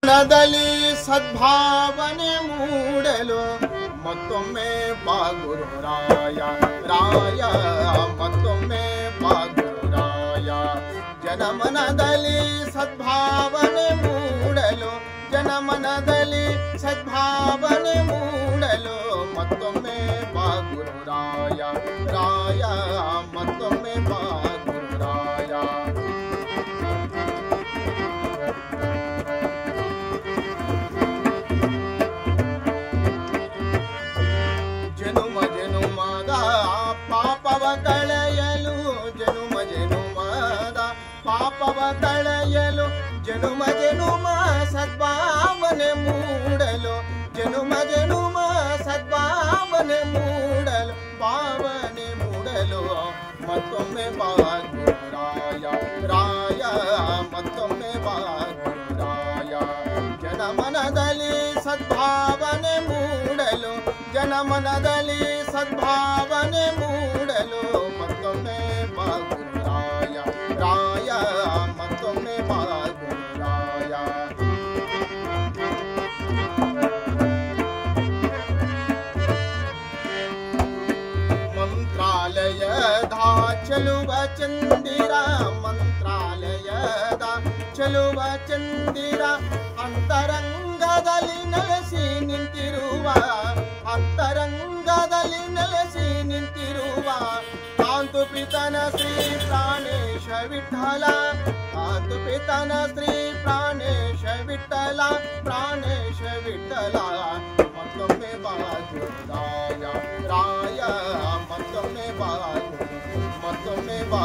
ನದಲ್ಲಿ ಸದ್ಭಾವನೆ ಮೂಡಲು ಮತ್ತೊಮ್ಮೆ ಬಾ ಗುರುರಾಯ ರಾಯ ಮತ್ತೊಮ್ಮೆ ಬಾ ಗುರುರಾಯ ಜನಮನದಲ್ಲಿ ಸದ್ಭಾವನೆ ಮೂಡಲು ಜನಮನದಲ್ಲಿ ಸದ್ಭಾವನೆ ಮೂಡಲು ಮತ್ತೊಮ್ಮೆ ಬಾ ಗುರುರಾಯ ರಾಯ ಮತ್ತೊಮ್ಮೆ ಬಾ ಗುರುರಾಯ ಜನುಮ ಜನುಮದ ಪಾಪವ ಕಳೆಯಲು ಜನುಮ ಜನುಮದ ಪಾಪವ ಕಳೆಯಲು ಜನುಮ ಜನುಮ ಸದ್ಭಾವನೆ ಮೂಡಲು ಜನುಮ ಜನುಮ ಸದ್ಭಾವನೆ ಮೂಡಲು ಭಾವನೆ ಮೂಡಲು ಮತ್ತೊಮ್ಮೆ ಬಾ ಗುರುರಾಯ ರಾಯ ಮತ್ತೊಮ್ಮೆ ಬಾ ಗುರುರಾಯ ಜನಮನದಲ್ಲಿ ಸದ್ಭಾವನೆ ಮೂಡಲು ಜನಮನದಲ್ಲಿ ಸದ್ಭಾವನೆ ಮೂಡಲು ಮತ್ತೊಮ್ಮೆ ಬಾ ಗುರುರಾಯ ರಾಯ ಮತ್ತೊಮ್ಮೆ ಬಾ ಗುರುರಾಯ ಮಂತ್ರಾಲಯದ ಚೆಲುವ ಚಂದಿರ ಮಂತ್ರಾಲಯದ ಚೆಲುವ ಚಂದಿರ ಅಂತರಂಗದಲ್ಲಿ ನೆಲೆಸಿ ನಿಂತಿರುವ ಅಂತರಂಗದಲ್ಲಿ ನೆಲೆಸಿ ನಿಂತಿರುವ ಕಾಂತು ಪಿತನ ಶ್ರೀ ಪ್ರಾಣೇಶ ವಿಠಲ ಕಾಂತು ಪಿತನ ಶ್ರೀ ಪ್ರಾಣೇಶ ವಿಠಲ ಪ್ರಾಣೇಶ ವಿಠಲ ಮತ್ತೊಮ್ಮೆ ಬಾ ಗುರುರಾಯ ರಾಯ ಮತ್ತೊಮ್ಮೆ ಬಾ ಮತ್ತೊಮ್ಮೆ ಬಾ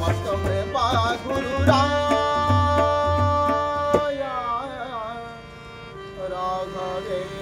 ಮತ್ತೊಮ್ಮೆ ಬಾ ಗುರುರಾಯ ರಾಘವೇಂದ್ರ